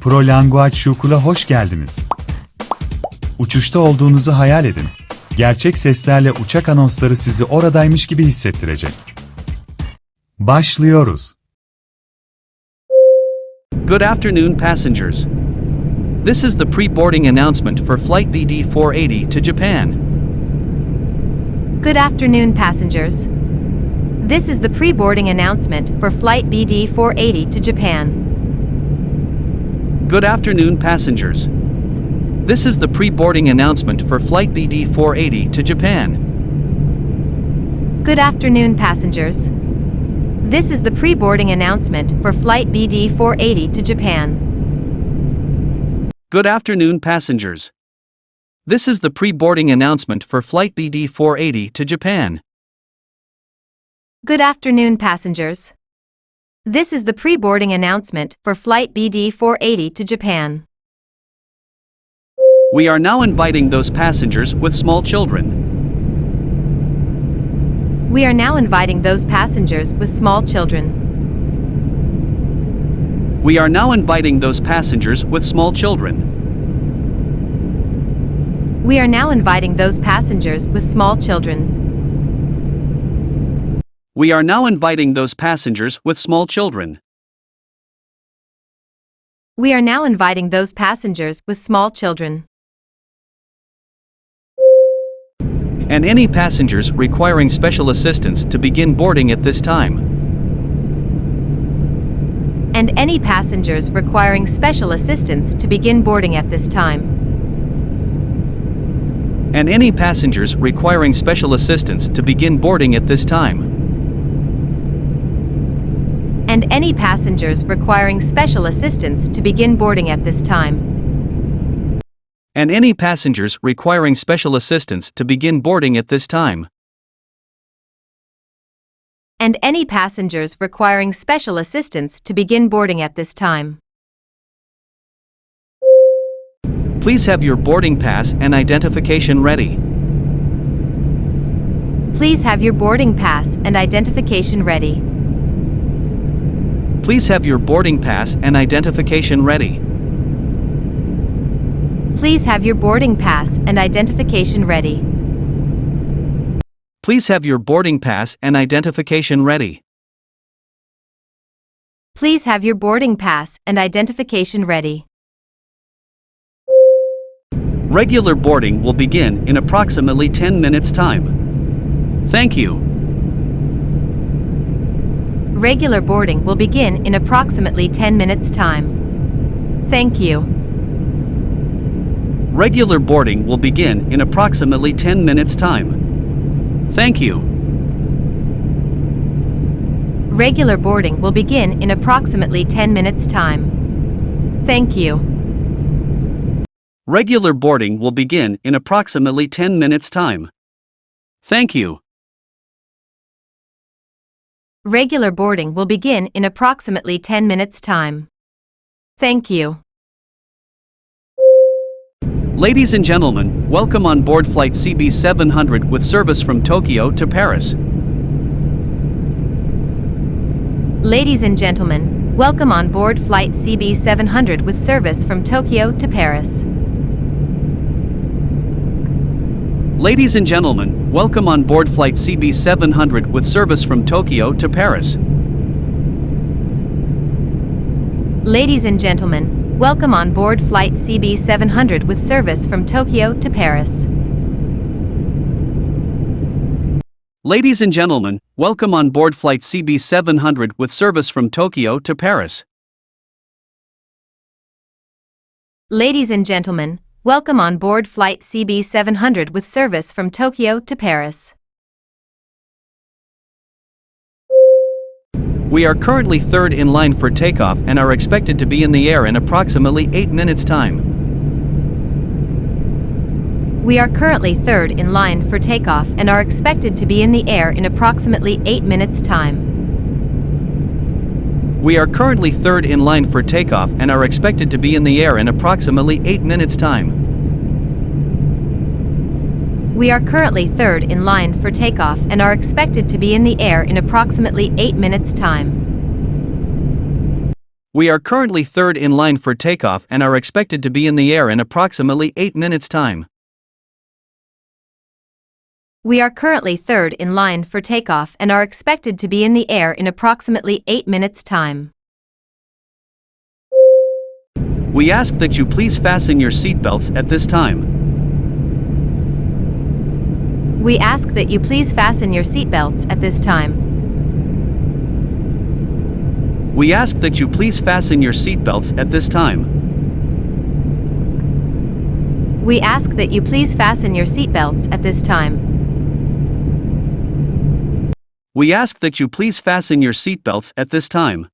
ProLanguage School'a hoş geldiniz. Uçuşta olduğunuzu hayal edin. Gerçek seslerle uçak anonsları sizi oradaymış gibi hissettirecek. Başlıyoruz. Good afternoon, passengers. This is the pre-boarding announcement for Flight BD-480 to Japan. Good afternoon, passengers. This is the pre-boarding announcement for Flight BD-480 to Japan. Good afternoon, passengers. This is the pre-boarding announcement for Flight BD-480 to Japan. Good afternoon, passengers. This is the pre-boarding announcement for Flight BD-480 to Japan. Good afternoon, passengers. This is the pre-boarding announcement for Flight BD-480 to Japan. Good afternoon, passengers. This is the pre-boarding announcement for Flight BD-480 to Japan. We are now inviting those passengers with small children. We are now inviting those passengers with small children. We are now inviting those passengers with small children. We are now inviting those passengers with small children. We are now inviting those passengers with small children. We are now inviting those passengers with small children. And any passengers requiring special assistance to begin boarding at this time. And any passengers requiring special assistance to begin boarding at this time. And any passengers requiring special assistance to begin boarding at this time. And any passengers requiring special assistance to begin boarding at this time. And any passengers requiring special assistance to begin boarding at this time. And any passengers requiring special assistance to begin boarding at this time. Please have your boarding pass and identification ready. Please have your boarding pass and identification ready. Please have your boarding pass and identification ready. Please have your boarding pass and identification ready. Please have your boarding pass and identification ready. Please have your boarding pass and identification ready. Regular boarding will begin in approximately 10 minutes' time. Thank you. Regular boarding will begin in approximately 10 minutes' time. Thank you. Regular boarding will begin in approximately 10 minutes' time. Thank you. Regular boarding will begin in approximately 10 minutes' time. Thank you. Regular boarding will begin in approximately 10 minutes' time. Thank you. Regular boarding will begin in approximately 10 minutes' time. Thank you. Ladies and gentlemen, welcome on board Flight CB700 with service from Tokyo to Paris. Ladies and gentlemen, welcome on board Flight CB700 with service from Tokyo to Paris. Ladies and gentlemen, welcome on board Flight CB700 with service from Tokyo to Paris. Ladies and gentlemen, welcome on board Flight CB700 with service from Tokyo to Paris. Ladies and gentlemen, welcome on board Flight CB700 with service from Tokyo to Paris. Ladies and gentlemen, welcome on board Flight CB700 with service from Tokyo to Paris. We are currently third in line for takeoff and are expected to be in the air in approximately 8 minutes' time. We are currently third in line for takeoff and are expected to be in the air in approximately 8 minutes' time. We are currently third in line for takeoff and are expected to be in the air in approximately 8 minutes' time. We are currently third in line for takeoff and are expected to be in the air in approximately 8 minutes' time. We are currently third in line for takeoff and are expected to be in the air in approximately 8 minutes' time. We are currently third in line for takeoff and are expected to be in the air in approximately 8 minutes' time. We ask that you please fasten your seatbelts at this time. We ask that you please fasten your seatbelts at this time. We ask that you please fasten your seatbelts at this time. We ask that you please fasten your seatbelts at this time. We ask that you please fasten your seatbelts at this time.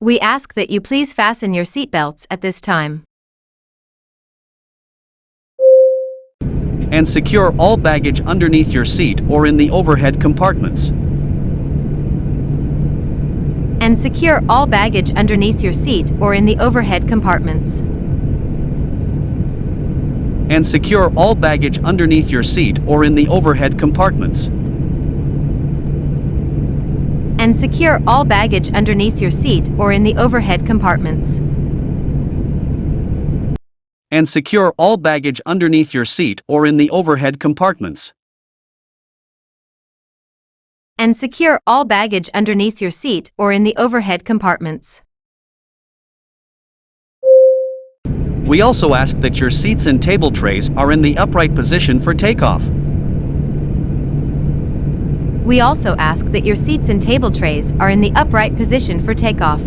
We ask that you please fasten your seatbelts at this time. And secure all baggage underneath your seat or in the overhead compartments. And secure all baggage underneath your seat or in the overhead compartments. And secure all baggage underneath your seat or in the overhead compartments. And secure all baggage underneath your seat or in the overhead compartments. And secure all baggage underneath your seat or in the overhead compartments. And secure all baggage underneath your seat or in the overhead compartments. We also ask that your seats and table trays are in the upright position for takeoff. We also ask that your seats and table trays are in the upright position for takeoff.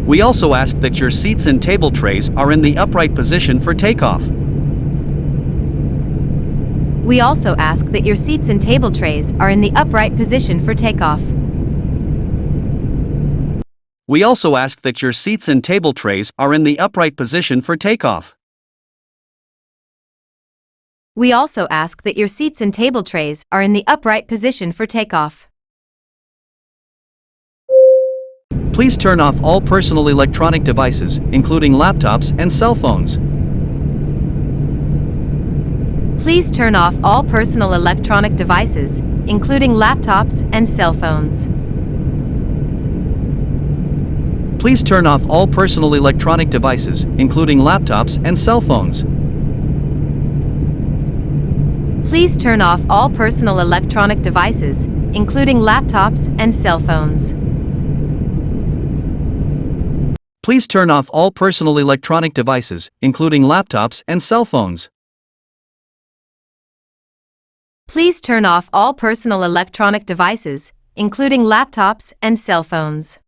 We also ask that your seats and table trays are in the upright position for takeoff. We also ask that your seats and table trays are in the upright position for takeoff. We also ask that your seats and table trays are in the upright position for takeoff. We also ask that your seats and table trays are in the upright position for takeoff. Please turn off all personal electronic devices, including laptops and cell phones. Please turn off all personal electronic devices, including laptops and cell phones. Please turn off all personal electronic devices, including laptops and cell phones. Please turn off all personal electronic devices, including laptops and cell phones. Please turn off all personal electronic devices, including laptops and cell phones. Please turn off all personal electronic devices, including laptops and cell phones.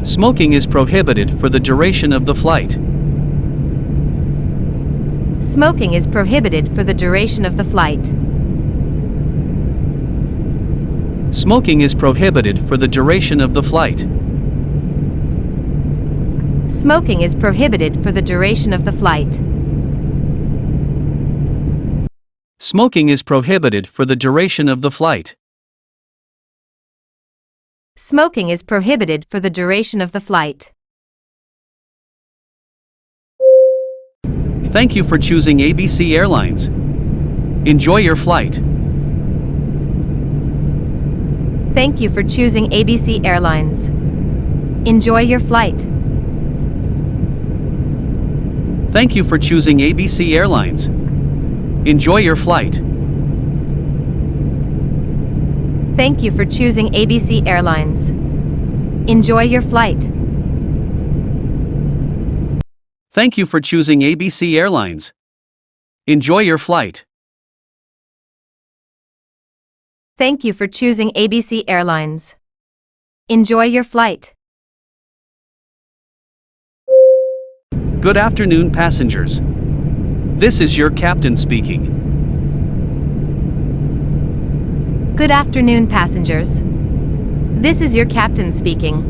Smoking is prohibited for the duration of the flight. Smoking is prohibited for the duration of the flight. Smoking is prohibited for the duration of the flight. Smoking is prohibited for the duration of the flight. Smoking is prohibited for the duration of the flight. Smoking is prohibited for the duration of the flight. Thank you for choosing ABC Airlines. Enjoy your flight. Thank you for choosing ABC Airlines. Enjoy your flight. Thank you for choosing ABC Airlines. Enjoy your flight. Thank you for choosing ABC Airlines. Enjoy your flight. Thank you for choosing ABC Airlines. Enjoy your flight. Thank you for choosing ABC Airlines. Enjoy your flight. Good afternoon, passengers. This is your captain speaking. Good afternoon, passengers. This is your captain speaking.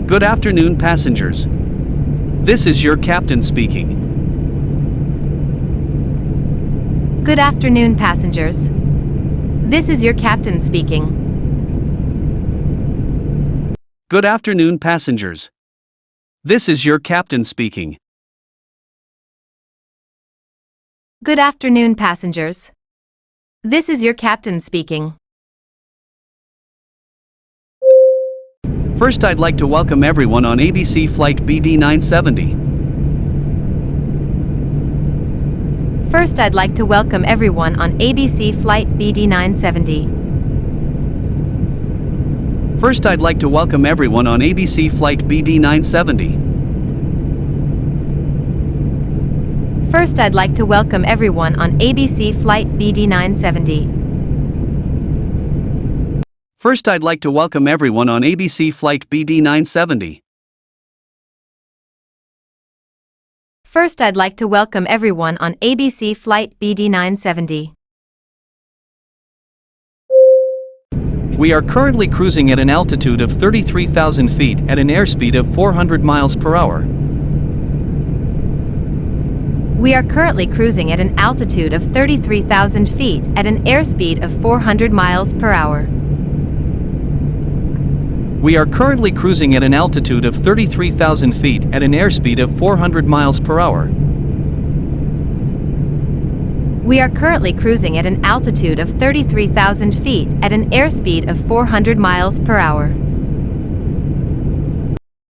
Good afternoon, passengers. This is your captain speaking. Good afternoon, passengers. This is your captain speaking. Good afternoon, passengers. This is your captain speaking. Good afternoon, passengers. This is your captain speaking. First, I'd like to welcome everyone on ABC Flight BD 970. First, I'd like to welcome everyone on ABC Flight BD 970. First, I'd like to welcome everyone on ABC Flight BD 970. First, I'd like to welcome everyone on ABC Flight BD 970. First, I'd like to welcome everyone on ABC Flight BD 970. First, I'd like to welcome everyone on ABC Flight BD 970. We are currently cruising at an altitude of 33,000 feet at an airspeed of 400 miles per hour. We are currently cruising at an altitude of 33,000 feet at an airspeed of 400 miles per hour. We are currently cruising at an altitude of 33,000 feet at an airspeed of 400 miles per hour. We are currently cruising at an altitude of 33,000 feet at an airspeed of 400 miles per hour.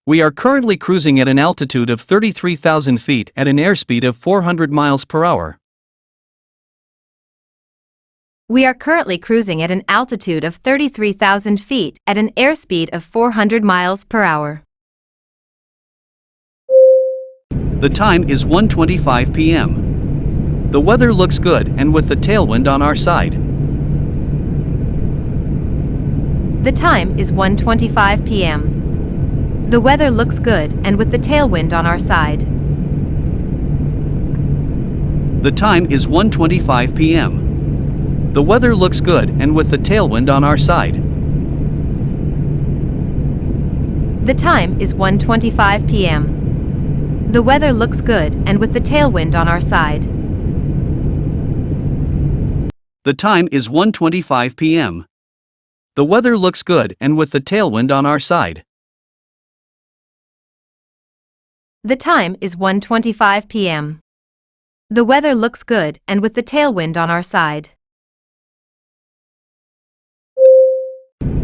We are currently cruising at an altitude of 33,000 feet at an airspeed of 400 miles per hour. We are currently cruising at an altitude of 33,000 feet at an airspeed of 400 miles per hour. The time is 1:25 p.m. The weather looks good and with the tailwind on our side. The time is 1:25 p.m. The weather looks good and with the tailwind on our side. The time is 1:25 p.m. The weather looks good and with the tailwind on our side. The time is 1:25 p.m. The weather looks good and with the tailwind on our side. The time is 1:25 p.m. The weather looks good and with the tailwind on our side. The time is 1:25 p.m. The weather looks good and with the tailwind on our side.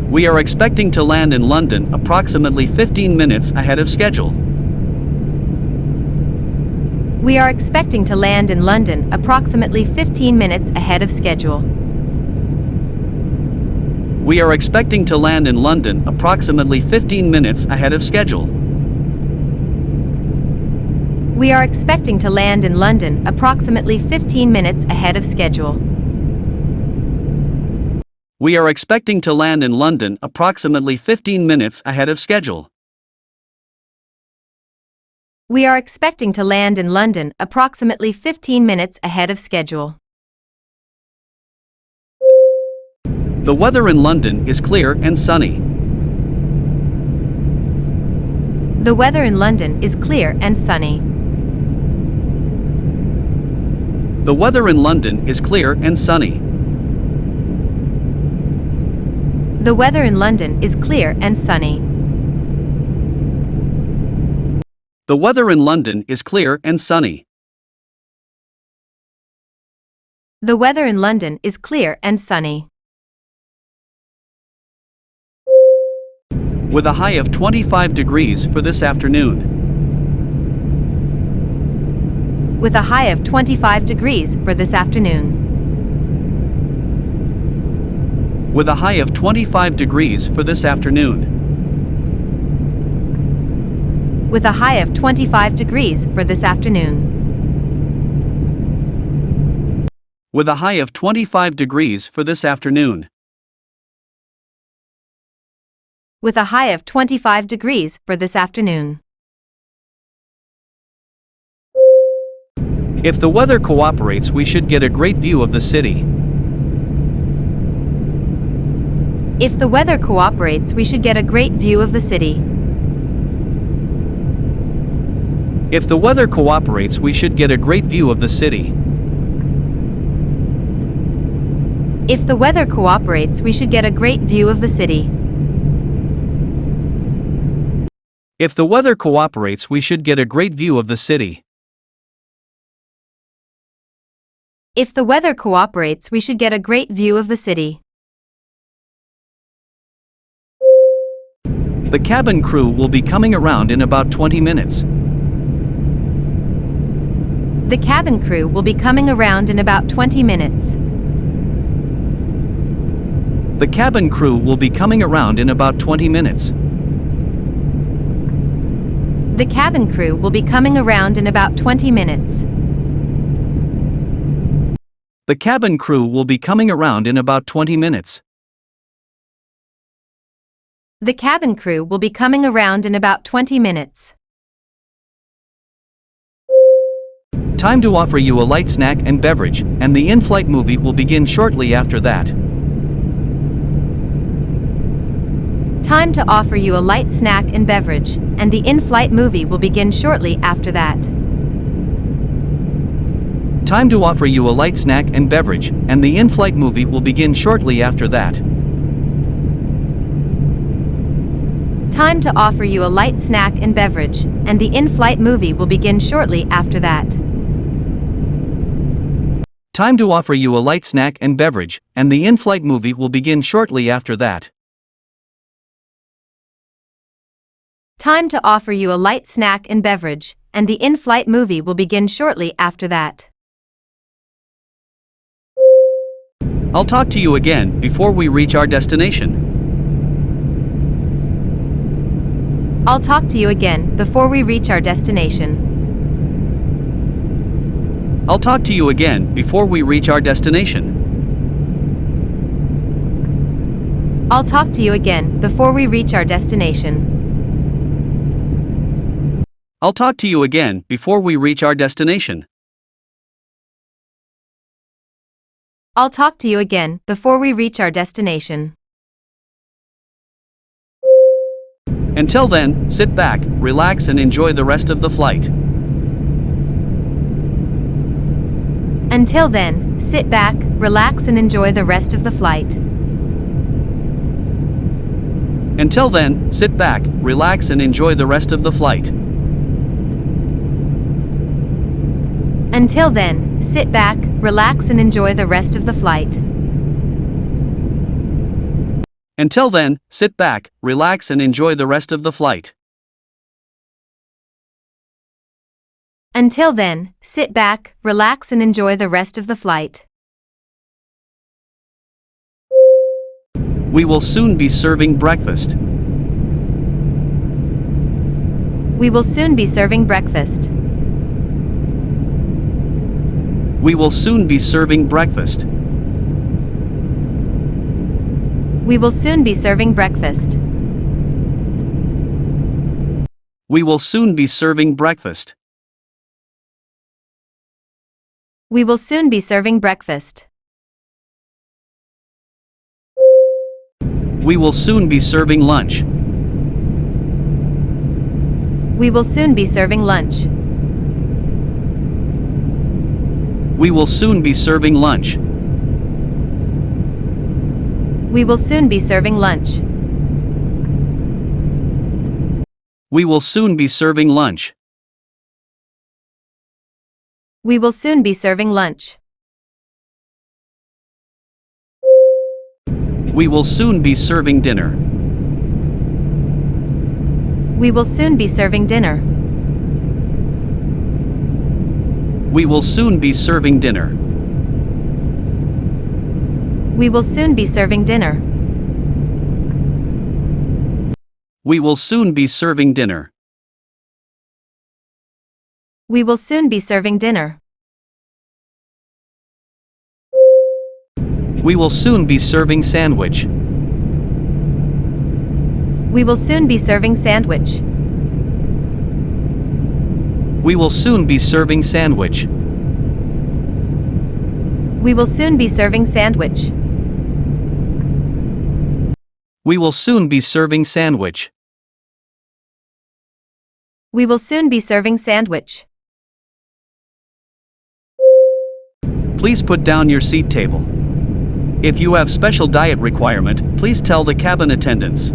We are expecting to land in London approximately 15 minutes ahead of schedule. We are expecting to land in London approximately 15 minutes ahead of schedule. We are expecting to land in London approximately 15 minutes ahead of schedule. We are expecting to land in London approximately 15 minutes ahead of schedule. We are expecting to land in London approximately 15 minutes ahead of schedule. We are expecting to land in London approximately 15 minutes ahead of schedule. The weather in London is clear and sunny. The weather in London is clear and sunny. The weather in London is clear and sunny. The weather in London is clear and sunny. The weather in London is clear and sunny. The weather in London is clear and sunny. With a high of 25 degrees for this afternoon. With a high of 25 degrees for this afternoon. With a high of 25 degrees for this afternoon. With a high of 25 degrees for this afternoon. With a high of 25 degrees for this afternoon. With a high of 25 degrees for this afternoon. If the weather cooperates, we should get a great view of the city. If the weather cooperates, we should get a great view of the city. If the weather cooperates, we should get a great view of the city. If the weather cooperates, we should get a great view of the city. If the weather cooperates, we should get a great view of the city. If the weather cooperates, we should get a great view of the city. The cabin crew will be coming around in about 20 minutes. The cabin crew will be coming around in about 20 minutes. The cabin crew will be coming around in about 20 minutes. The cabin crew will be coming around in about 20 minutes. The cabin crew will be coming around in about 20 minutes. The cabin crew will be coming around in about 20 minutes. Time to offer you a light snack and beverage, and the in-flight movie will begin shortly after that. Time to offer you a light snack and beverage, and the in-flight movie will begin shortly after that. Time to offer you a light snack and beverage, and the in-flight movie will begin shortly after that. Time to offer you a light snack and beverage, and the in-flight movie will begin shortly after that. Time to offer you a light snack and beverage, and the in-flight movie will begin shortly after that. Time to offer you a light snack and beverage, and the in-flight movie will begin shortly after that. I'll talk to you again before we reach our destination. I'll talk to you again before we reach our destination. I'll talk to you again before we reach our destination. I'll talk to you again before we reach our destination. I'll talk to you again before we reach our destination. I'll talk to you again before we reach our destination. Until then, sit back, relax, and enjoy the rest of the flight. Until then, sit back, relax, and enjoy the rest of the flight. Until then, sit back, relax, and enjoy the rest of the flight. Until then, sit back, relax, and enjoy the rest of the flight. Until then, sit back, relax, and enjoy the rest of the flight. Until then, sit back, relax, and enjoy the rest of the flight. We will soon be serving breakfast. We will soon be serving breakfast. We will soon be serving breakfast. We will soon be serving breakfast. We will soon be serving breakfast. We will soon be serving breakfast. We will soon be serving lunch. We will soon be serving lunch. We will soon be serving lunch. We will soon be serving lunch. We will soon be serving lunch. We will soon be serving lunch. We will soon be serving dinner. We will soon be serving dinner. We will soon be serving dinner. We will soon be serving dinner. We will soon be serving dinner. We will soon be serving dinner. We will soon be serving sandwich. We will soon be serving sandwich. We will soon be serving sandwich. We will soon be serving sandwich. We will soon be serving sandwich. We will soon be serving sandwich. Please put down your seat table. If you have special diet requirement, please tell the cabin attendants.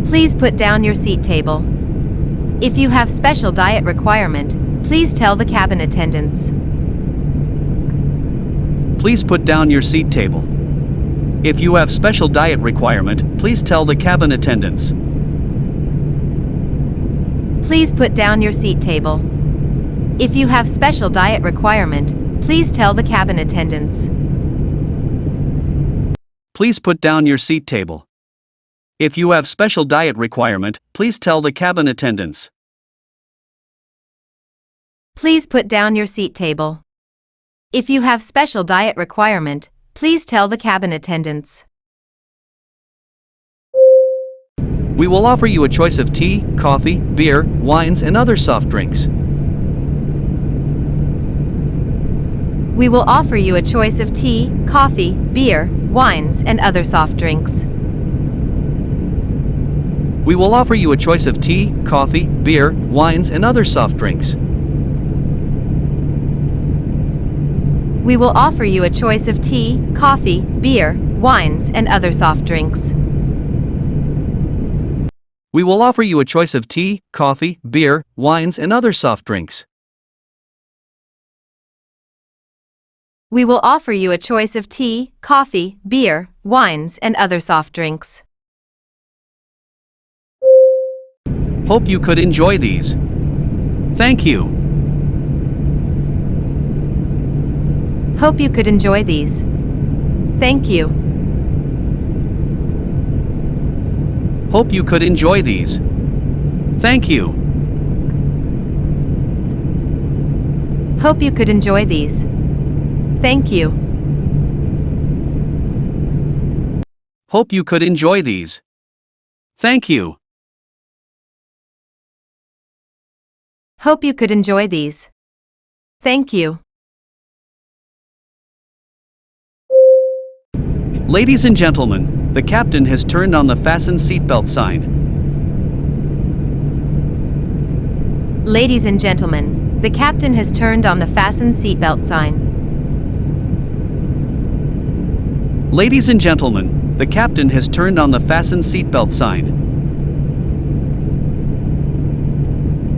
Please put down your seat table. If you have special diet requirement, please tell the cabin attendants. please put down your seat table. If you have special diet requirement, please tell the cabin attendants. Please put down your seat table. If you have special diet requirement, please tell the cabin attendants. Please put down your seat table. If you have special diet requirement, please tell the cabin attendants. Please put down your seat table. If you have special diet requirement, please tell the cabin attendants. We will offer you a choice of tea, coffee, beer, wines, and other soft drinks. We will offer you a choice of tea, coffee, beer, wines, and other soft drinks. We will offer you a choice of tea, coffee, beer, wines, and other soft drinks. We will offer you a choice of tea, coffee, beer, wines, and other soft drinks. We will offer you a choice of tea, coffee, beer, wines, and other soft drinks. We will offer you a choice of tea, coffee, beer, wines, and other soft drinks. Hope you could enjoy these. Thank you. Hope you could enjoy these. Thank you. Hope you could enjoy these. Thank you. Hope you could enjoy these. Thank you. Hope you could enjoy these. Thank you. Hope you could enjoy these. Thank you. Ladies and gentlemen, the captain has turned on the fasten seatbelt sign. Ladies and gentlemen, the captain has turned on the fasten seatbelt sign. Ladies and gentlemen, the captain has turned on the fasten seatbelt sign.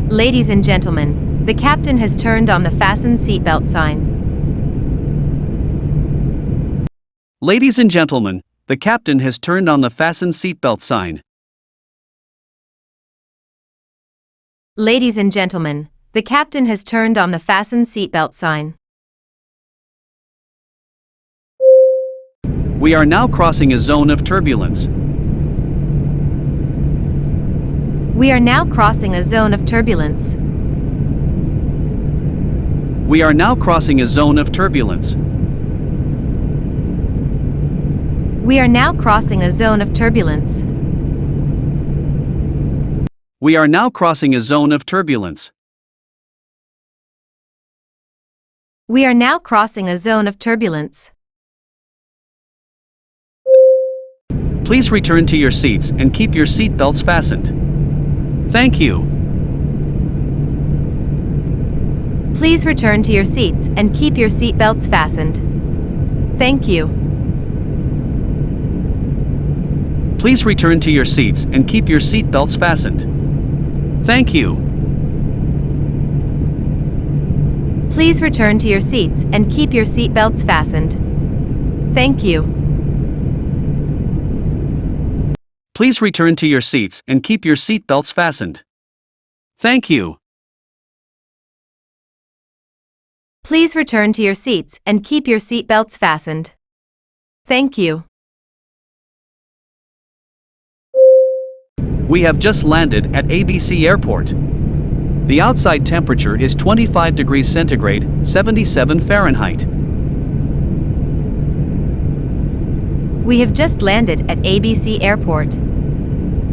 Ladies and gentlemen, the captain has turned on the fasten seatbelt sign. Ladies and gentlemen, the captain has turned on the fasten seatbelt sign. Ladies and gentlemen, the captain has turned on the fasten seatbelt sign. We are now crossing a zone of turbulence. We are now crossing a zone of turbulence. We are now crossing a zone of turbulence. We are now crossing a zone of turbulence. We are now crossing a zone of turbulence. We are now crossing a zone of turbulence. Please return to your seats and keep your seat belts fastened. Thank you. Please return to your seats and keep your seat belts fastened. Thank you. Please return to your seats and keep your seat belts fastened. Thank you. Please return to your seats and keep your seat belts fastened. Thank you. Please return to your seats and keep your seat belts fastened. Thank you. Please return to your seats and keep your seat belts fastened. Thank you. We have just landed at ABC Airport. The outside temperature is 25 degrees centigrade, 77 Fahrenheit. We have just landed at ABC Airport.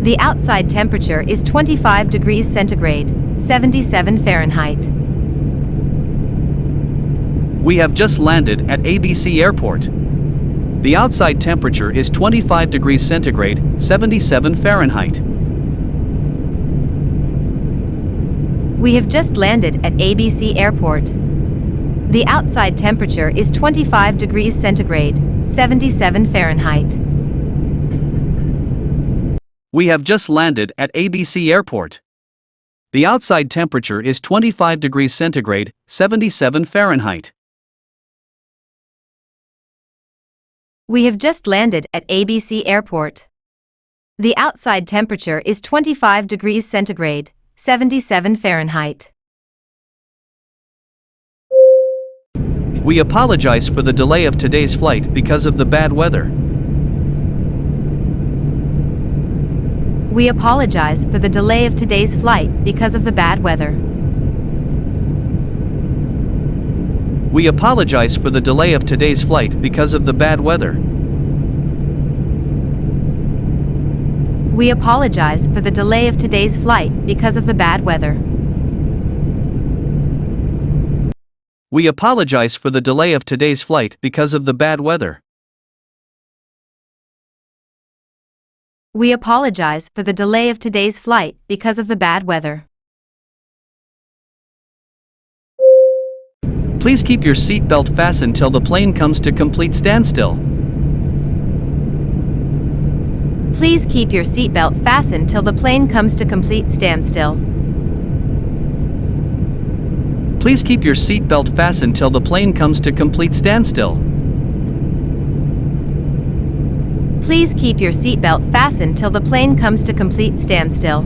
The outside temperature is 25 degrees centigrade, 77 Fahrenheit. We have just landed at ABC Airport. The outside temperature is 25 degrees centigrade, 77 Fahrenheit. We have just landed at ABC Airport. The outside temperature is 25 degrees centigrade, 77 Fahrenheit. We have just landed at ABC Airport. The outside temperature is 25 degrees centigrade, 77 Fahrenheit. We have just landed at ABC Airport. The outside temperature is 25 degrees centigrade, 77 Fahrenheit. We apologize for the delay of today's flight because of the bad weather. We apologize for the delay of today's flight because of the bad weather. We apologize for the delay of today's flight because of the bad weather. We apologize for the delay of today's flight because of the bad weather. We apologize for the delay of today's flight because of the bad weather. We apologize for the delay of today's flight because of the bad weather. Please keep your seatbelt fastened till the plane comes to complete standstill. Please keep your seatbelt fastened till the plane comes to complete standstill. Please keep your seatbelt fastened till the plane comes to complete standstill. Please keep your seatbelt fastened till the plane comes to complete standstill.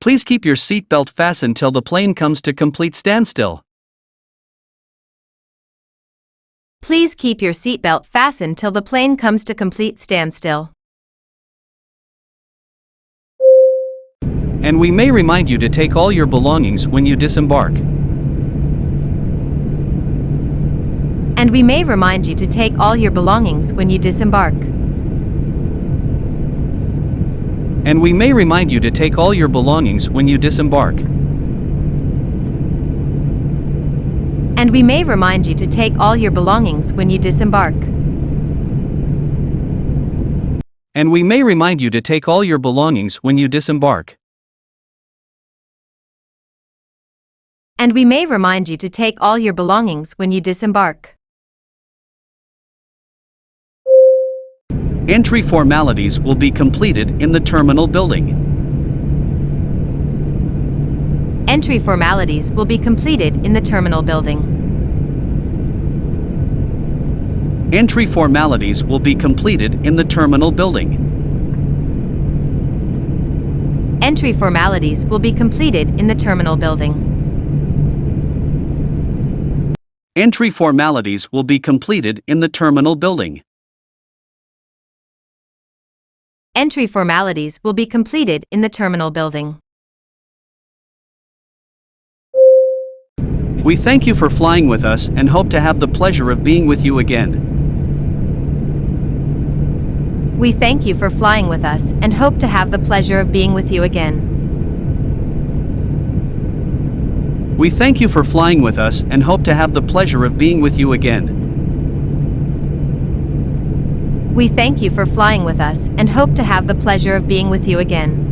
Please keep your seatbelt fastened till the plane comes to complete standstill. Please keep your seatbelt fastened till the plane comes to complete standstill. And we may remind you to take all your belongings when you disembark. And we may remind you to take all your belongings when you disembark. And we may remind you to take all your belongings when you disembark. And we may remind you to take all your belongings when you disembark. And we may remind you to take all your belongings when you disembark. And we may remind you to take all your belongings when you disembark. Entry formalities will be completed in the terminal building. Entry formalities will be completed in the terminal building. Entry formalities will be completed in the terminal building. Entry formalities will be completed in the terminal building. Entry formalities will be completed in the terminal building. Entry formalities will be completed in the terminal building. We thank you for flying with us and hope to have the pleasure of being with you again. We thank you for flying with us and hope to have the pleasure of being with you again. We thank you for flying with us and hope to have the pleasure of being with you again. We thank you for flying with us and hope to have the pleasure of being with you again.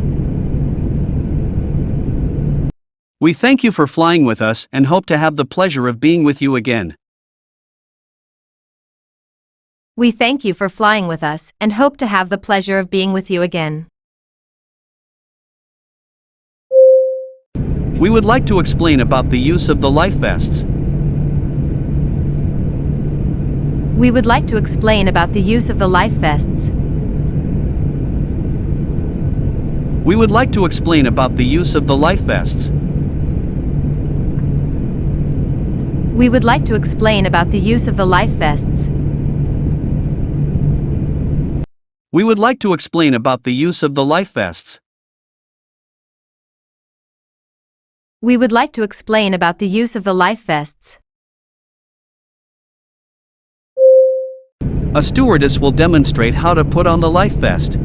We thank you for flying with us and hope to have the pleasure of being with you again. We thank you for flying with us and hope to have the pleasure of being with you again. We would like to explain about the use of the life vests. We would like to explain about the use of the life vests. We would like to explain about the use of the life vests. We would like to explain about the use of the life vests. We would like to explain about the use of the life vests. We would like to explain about the use of the life vests. A stewardess will demonstrate how to put on the life vest.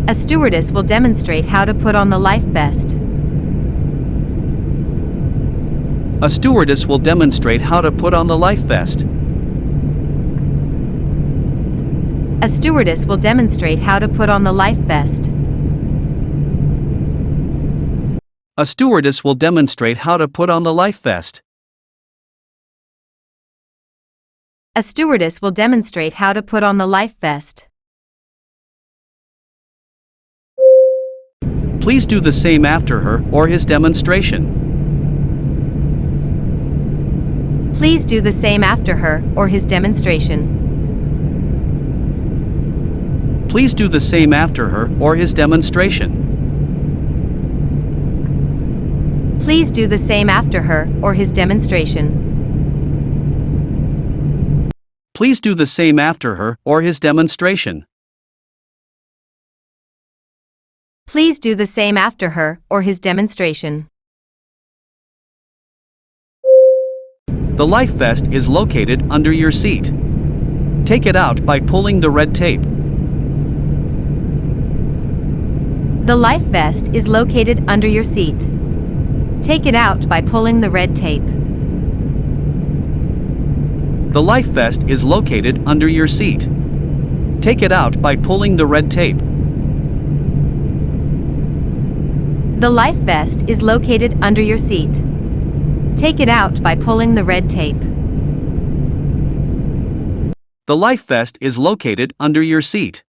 A stewardess will demonstrate how to put on the life vest. A stewardess will demonstrate how to put on the life vest. A stewardess will demonstrate how to put on the life vest. A stewardess will demonstrate how to put on the life vest. A stewardess will demonstrate how to put on the life vest. Please do the same after her or his demonstration. Please do the same after her or his demonstration. Please do the same after her or his demonstration. Please do the same after her or his demonstration. Please do the same after her or his demonstration. Please do the same after her or his demonstration. The life vest is located under your seat. Take it out by pulling the red tape. The life vest is located under your seat. Take it out by pulling the red tape. The life vest is located under your seat. Take it out by pulling the red tape. The life vest is located under your seat. Take it out by pulling the red tape. The life vest is located under your seat.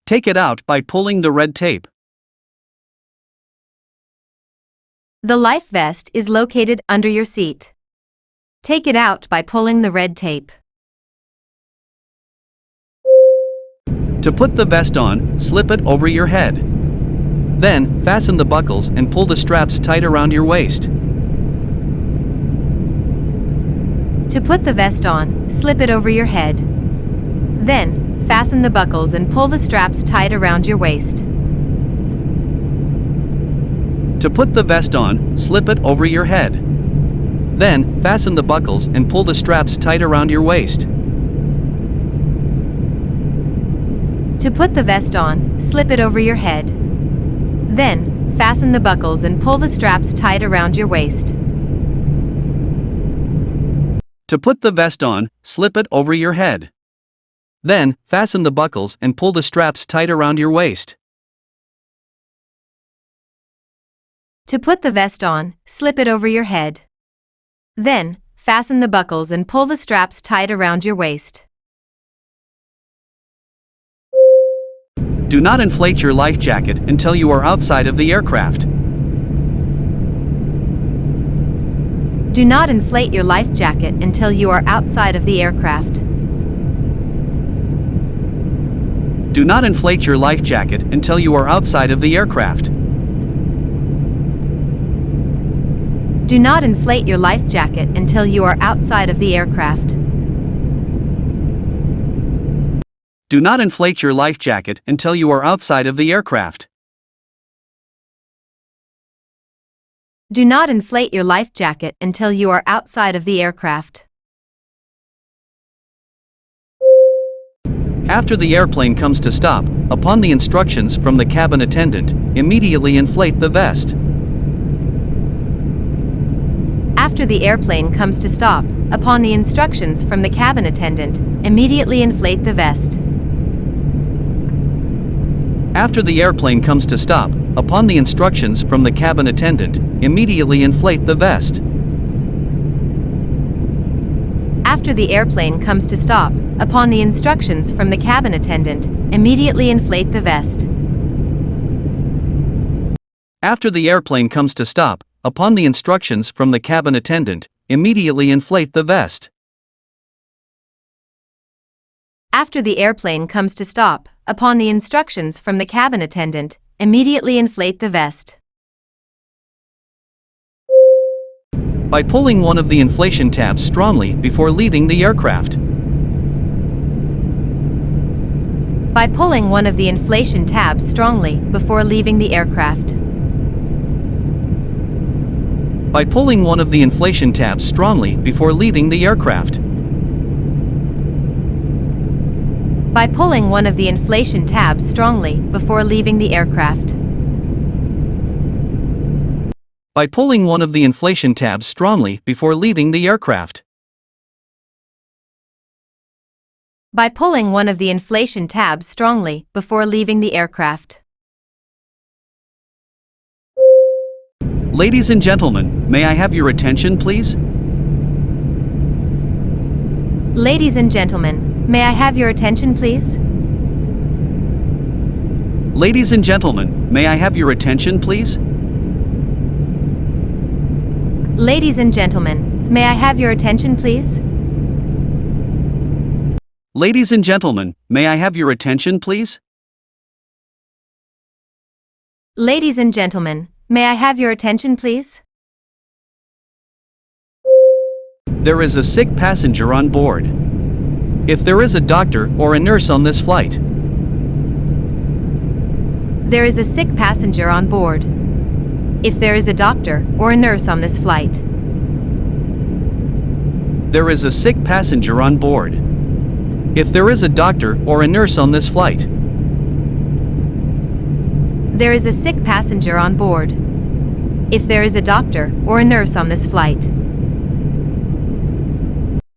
Take it out by pulling the red tape. The life vest is located under your seat. Take it out by pulling the red tape. To put the vest on, slip it over your head. Then, fasten the buckles and pull the straps tight around your waist. To put the vest on, slip it over your head. Then, fasten the buckles and pull the straps tight around your waist. To put the vest on, slip it over your head. Then, fasten the buckles and pull the straps tight around your waist. To put the vest on, slip it over your head. Then, fasten the buckles and pull the straps tight around your waist. To put the vest on, slip it over your head. Then, fasten the buckles and pull the straps tight around your waist. To put the vest on, slip it over your head. Then, fasten the buckles and pull the straps tight around your waist. Do not inflate your life jacket until you are outside of the aircraft. Do not inflate your life jacket until you are outside of the aircraft. Do not inflate your life jacket until you are outside of the aircraft. Do not inflate your life jacket until you are outside of the aircraft. Do not inflate your life jacket until you are outside of the aircraft. Do not inflate your life jacket until you are outside of the aircraft. After the airplane comes to stop, upon the instructions from the cabin attendant, immediately inflate the vest. After the airplane comes to stop, upon the instructions from the cabin attendant, immediately inflate the vest. After the airplane comes to stop, upon the instructions from the cabin attendant, immediately inflate the vest. After the airplane comes to stop, upon the instructions from the cabin attendant, immediately inflate the vest. After the airplane comes to stop, upon the instructions from the cabin attendant, immediately inflate the vest. After the airplane comes to stop, upon the instructions from the cabin attendant, immediately inflate the vest. By pulling one of the inflation tabs strongly before leaving the aircraft. By pulling one of the inflation tabs strongly before leaving the aircraft. By pulling one of the inflation tabs strongly before leaving the aircraft. By pulling one of the inflation tabs strongly before leaving the aircraft. By pulling one of the inflation tabs strongly before leaving the aircraft. By pulling one of the inflation tabs strongly before leaving the aircraft. Ladies and gentlemen, may I have your attention, please? Ladies and gentlemen, may I have your attention, please? Ladies and gentlemen, may I have your attention, please? Ladies and gentlemen, May I have your attention, please? Ladies and gentlemen, may I have your attention, please? Ladies and gentlemen, may I have your attention, please? There is a sick passenger on board. If there is a doctor or a nurse on this flight, There is a sick passenger on board. If there is a doctor or a nurse on this flight, there is a sick passenger on board. If there is a doctor or a nurse on this flight, there is a sick passenger on board. If there is a doctor or a nurse on this flight,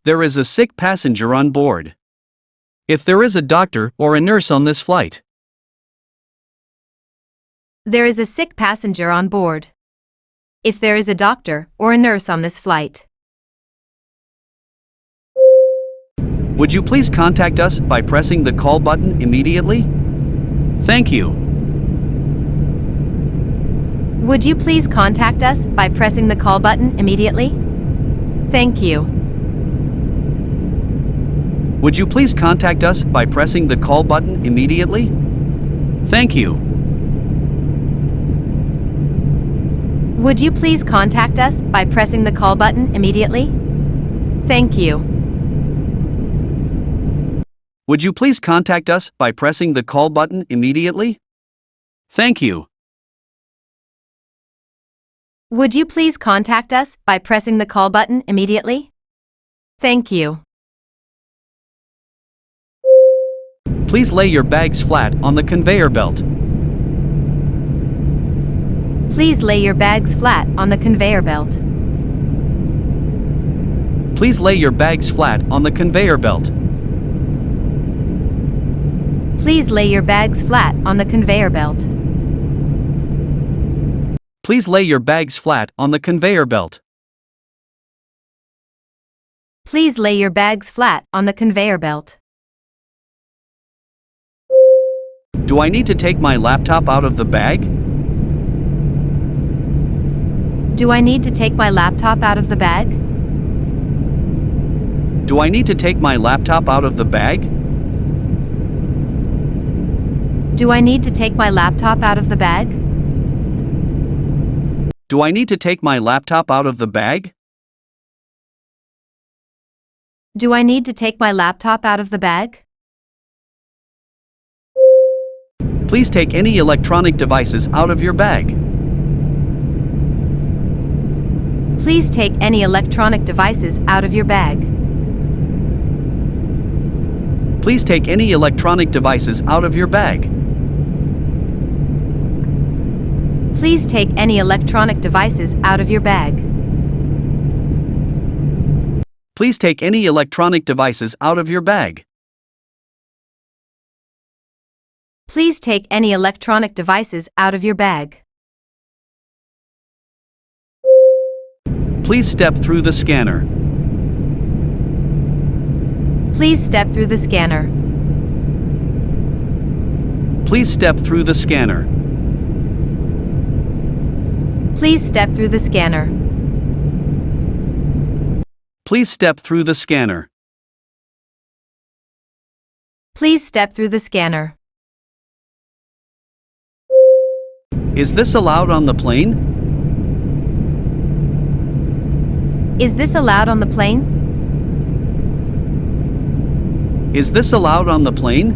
there is a sick passenger on board. If there is a doctor or a nurse on this flight, there is a sick passenger on board. If there is a doctor or a nurse on this flight, would you please contact us by pressing the call button immediately? Thank you. would you please contact us by pressing the call button immediately? Thank you. Would you please contact us by pressing the call button immediately? Thank you. Would you please contact us by pressing the call button immediately? Thank you. Would you please contact us by pressing the call button immediately? Thank you. Would you please contact us by pressing the call button immediately? Thank you. Please lay your bags flat on the conveyor belt. Please lay your bags flat on the conveyor belt. Please lay your bags flat on the conveyor belt. Please lay your bags flat on the conveyor belt. Please lay your bags flat on the conveyor belt. Please lay your bags flat on the conveyor belt. Do I need to take my laptop out of the bag? Do I need to take my laptop out of the bag? Do I need to take my laptop out of the bag? Do I need to take my laptop out of the bag? Do I need to take my laptop out of the bag? Do I need to take my laptop out of the bag? Please take any electronic devices out of your bag. Please take any electronic devices out of your bag. Please take any electronic devices out of your bag. Please take any electronic devices out of your bag. Please take any electronic devices out of your bag. Please take any electronic devices out of your bag. Please step through the scanner. Please step through the scanner. Please step through the scanner. Please step through the scanner. Please step through the scanner. Please step through the scanner. Is this allowed on the plane? Is this allowed on the plane? Is this allowed on the plane?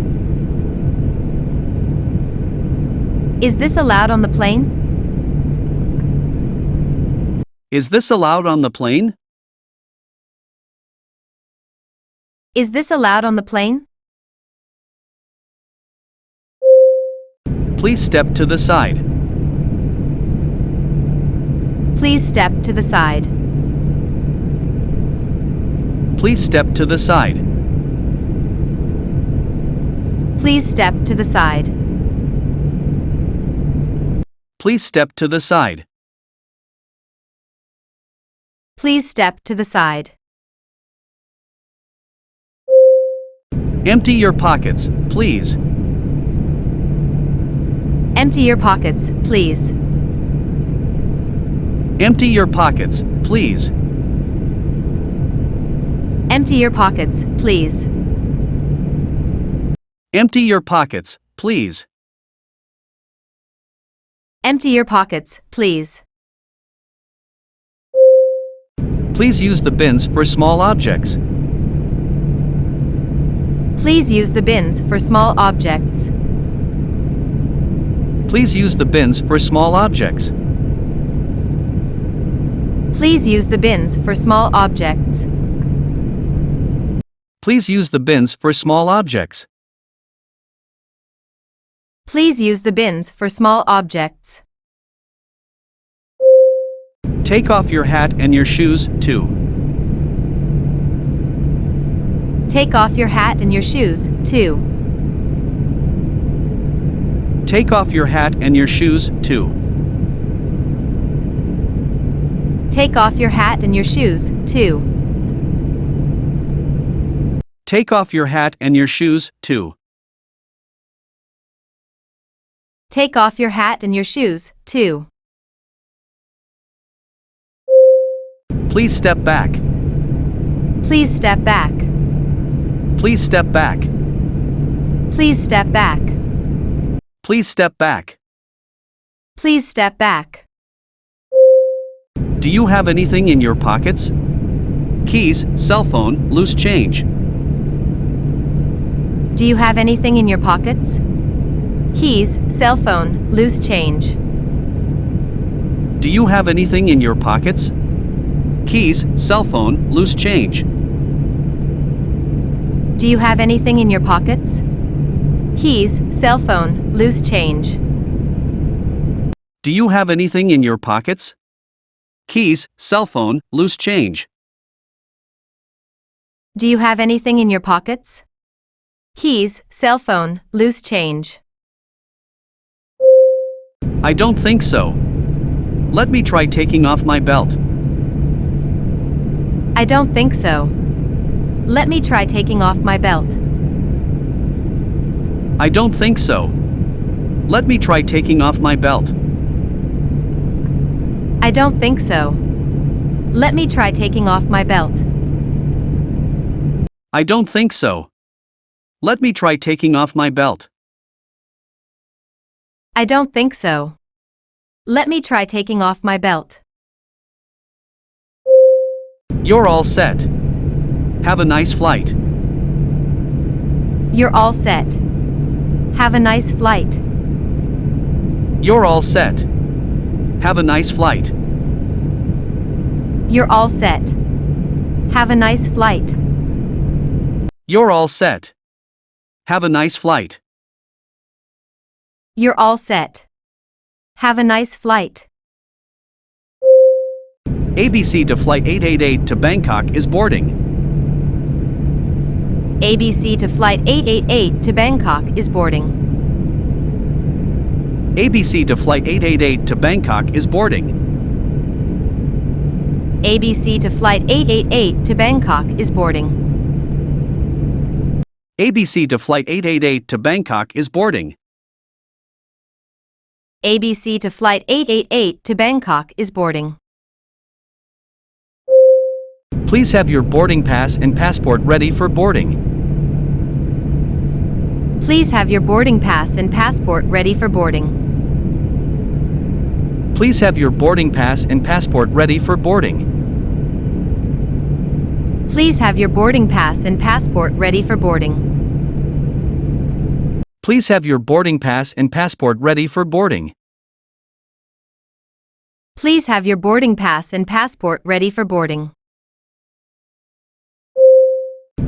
Is this allowed on the plane? Is this allowed on the plane? Is this allowed on the plane? Please step to the side. Please step to the side. Please step to the side. Please step to the side. Please step to the side. Please step to the side. Empty your pockets, please. Empty your pockets, please. Empty your pockets, please. Empty your pockets, please. Empty your pockets, please. Empty your pockets, please. Please use the bins for small objects. Please use the bins for small objects. Please use the bins for small objects. Please use the bins for small objects. Please use the bins for small objects. Please use the bins for small objects. Take off your hat and your shoes, too. Take off your hat and your shoes, too. Take off your hat and your shoes, too. Take off your hat and your shoes, too. Take off your hat and your shoes, too. Take off your hat and your shoes, too. Please step back. Please step back. Please step back. Please step back. Please step back. Please step back. Do you have anything in your pockets? Keys, cell phone, loose change. Do you have anything in your pockets? Keys, cell phone, loose change. Do you have anything in your pockets? Keys, cell phone, loose change. Do you have anything in your pockets? Keys, cell phone, loose change. Do you have anything in your pockets? Keys, cell phone, loose change. Do you have anything in your pockets? Keys, cell phone, loose change. I don't think so. Let me try taking off my belt. I don't think so. Let me try taking off my belt. I don't think so. Let me try taking off my belt. I don't think so. Let me try taking off my belt. I don't think so. Let me try taking off my belt. I don't think so. Let me try taking off my belt. You're all set. Have a nice flight. You're all set. Have a nice flight. You're all set. Have a nice flight. You're all set. Have a nice flight. You're all set. Have a nice flight. You're all set. Have a nice flight. ABC to Flight 888 to Bangkok is boarding. ABC to Flight 888 to Bangkok is boarding. ABC to Flight 888 to Bangkok is boarding. ABC to Flight 888 to Bangkok is boarding. ABC to Flight 888 to Bangkok is boarding. ABC to Flight 888 to Bangkok is boarding. Please have your boarding pass and passport ready for boarding. Please have your boarding pass and passport ready for boarding. Please have your boarding pass and passport ready for boarding. Please have your boarding pass and passport ready for boarding. Please have your boarding pass and passport ready for boarding. Please have your boarding pass and passport ready for boarding.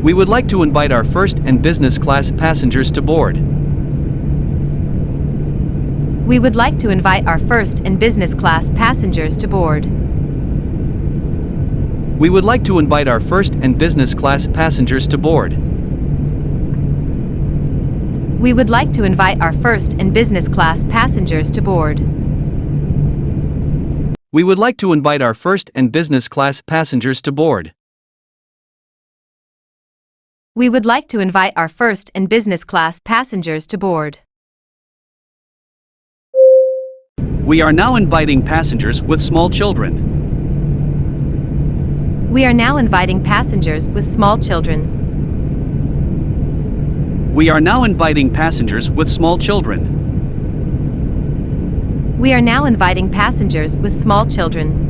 We would like to invite our first and business class passengers to board. We would like to invite our first and business class passengers to board. We would like to invite our first and business class passengers to board. We would like to invite our first and business class passengers to board. We would like to invite our first and business class passengers to board. We would like to invite our first and business class passengers to board. We are now inviting passengers with small children. We are now inviting passengers with small children. We are now inviting passengers with small children. We are now inviting passengers with small children.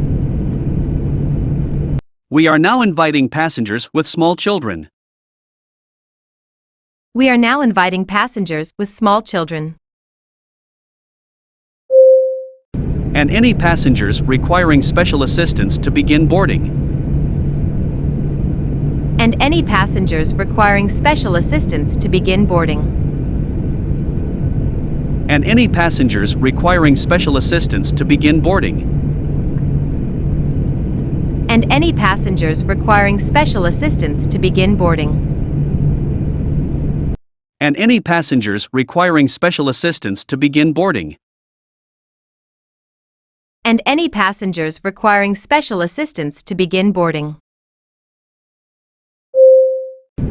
We are now inviting passengers with small children. We are now inviting passengers with small children. And any passengers requiring special assistance to begin boarding. And any passengers requiring special assistance to begin boarding. And any passengers requiring special assistance to begin boarding. And any passengers requiring special assistance to begin boarding. And any passengers requiring special assistance to begin boarding. And any passengers requiring special assistance to begin boarding.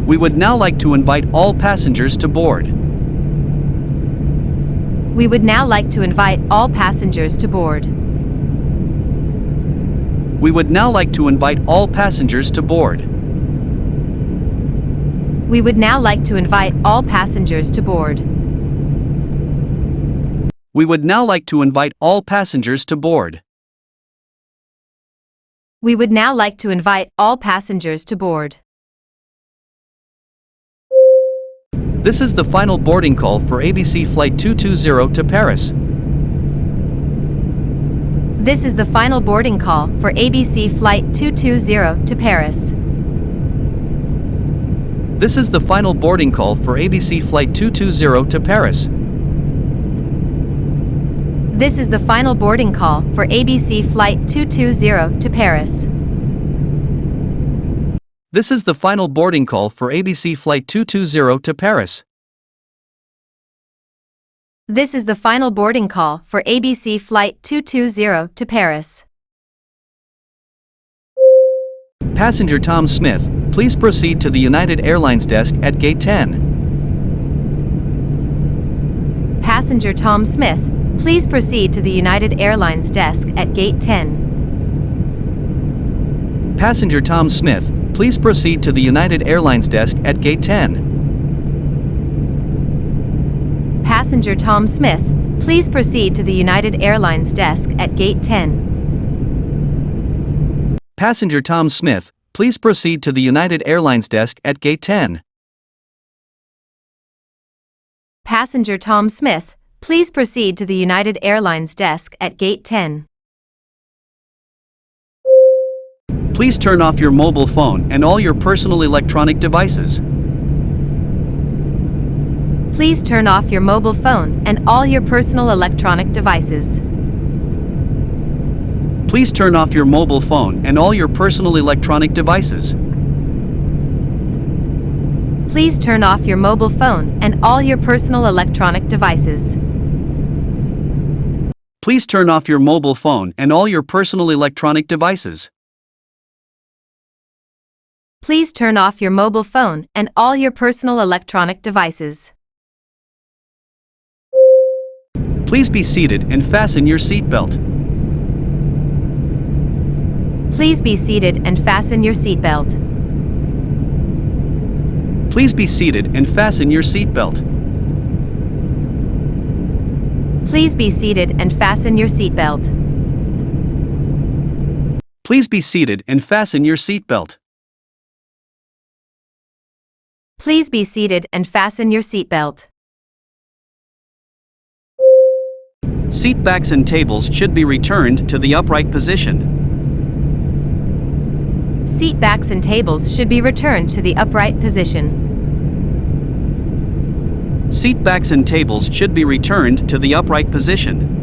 We would now like to invite all passengers to board. We would now like to invite all passengers to board. We would now like to invite all passengers to board. We would now like to invite all passengers to board. We would now like to invite all passengers to board. We would now like to invite all passengers to board. This is the final boarding call for ABC Flight 220 to Paris. This is the final boarding call for ABC Flight 220 to Paris. This is the final boarding call for ABC Flight 220 to Paris. This is the final boarding call for ABC Flight 220 to Paris. This is the final boarding call for ABC Flight 220 to Paris. This is the final boarding call for ABC Flight 220 to Paris. Passenger Tom Smith, please proceed to the United Airlines desk at Gate 10. Passenger Tom Smith, please proceed to the United Airlines desk at Gate 10. Passenger Tom Smith, please proceed to the United Airlines desk at Gate 10. Passenger Tom Smith, please proceed to the United Airlines desk at Gate 10. Passenger Tom Smith, please proceed to the United Airlines desk at Gate 10. Passenger Tom Smith, please proceed to the United Airlines desk at Gate 10. Please turn off your mobile phone and all your personal electronic devices. Please turn off your mobile phone and all your personal electronic devices. Please turn off your mobile phone and all your personal electronic devices. Please turn off your mobile phone and all your personal electronic devices. Please turn off your mobile phone and all your personal electronic devices. Please turn off your mobile phone and all your personal electronic devices. Please be seated and fasten your seatbelt. Please be seated and fasten your seatbelt. Please be seated and fasten your seatbelt. Please be seated and fasten your seatbelt. Please be seated and fasten your seatbelt. Please be seated and fasten your seatbelt. Seat backs and tables should be returned to the upright position. Seat backs and tables should be returned to the upright position. Seat backs and tables should be returned to the upright position.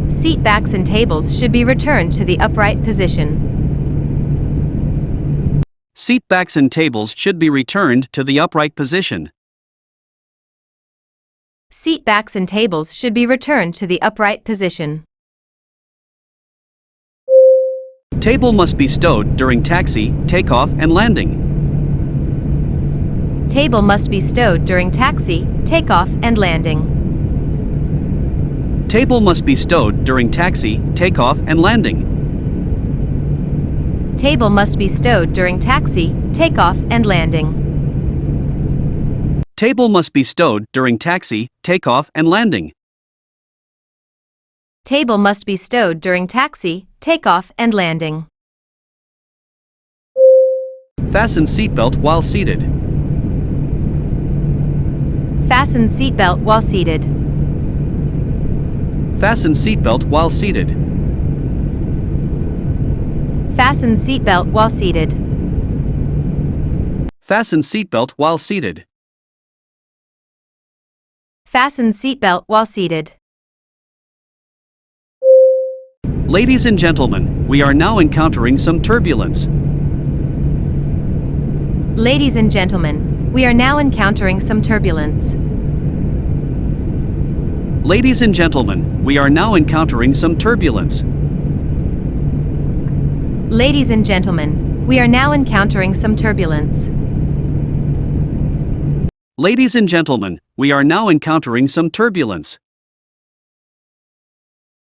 Seat backs and tables should be returned to the upright position. Seat backs and tables should be returned to the upright position. Seat backs and tables should be returned to the upright position. Table must be stowed during taxi, takeoff, and landing. Table must be stowed during taxi, takeoff, and landing. Table must be stowed during taxi, takeoff, and landing. Table must be stowed during taxi, takeoff, and landing. Table must be stowed during taxi, takeoff, and landing. Table must be stowed during taxi, takeoff, and landing. Fasten seatbelt while seated. Fasten seatbelt while seated. Fasten seatbelt while seated. Fasten seatbelt while seated. Fasten seatbelt while seated. Fasten seatbelt while seated. Ladies and gentlemen, we are now encountering some turbulence. Ladies and gentlemen, we are now encountering some turbulence. Ladies and gentlemen, we are now encountering some turbulence. Ladies and gentlemen, we are now encountering some turbulence. Ladies and gentlemen, we are now encountering some turbulence.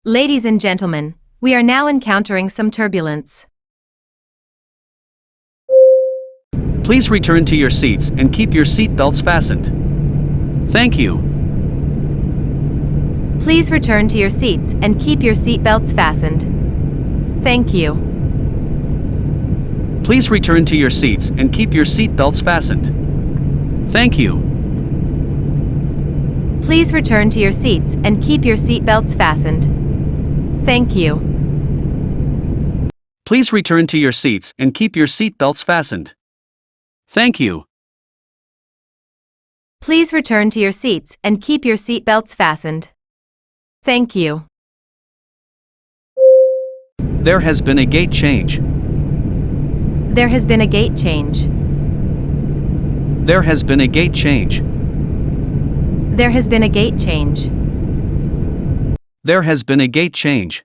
Ladies and gentlemen, we are now encountering some turbulence. Please return to your seats and keep your seat belts fastened. Thank you. Please return to your seats and keep your seat belts fastened. Thank you. Please return to your seats and keep your seat belts fastened. Thank you. Please return to your seats and keep your seat belts fastened. Thank you. Please return to your seats and keep your seat belts fastened. Thank you. Please return to your seats and keep your seat belts fastened. Thank you. There has been a gate change. There has been a gate change. There has been a gate change. There has been a gate change. There has been a gate change.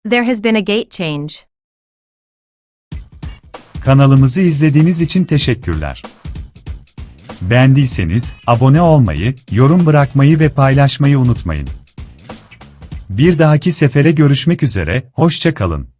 There has been a gate change. Kanalımızı izlediğiniz için teşekkürler. Beğendiyseniz abone olmayı, yorum bırakmayı ve paylaşmayı unutmayın. Bir dahaki sefere görüşmek üzere, hoşça kalın.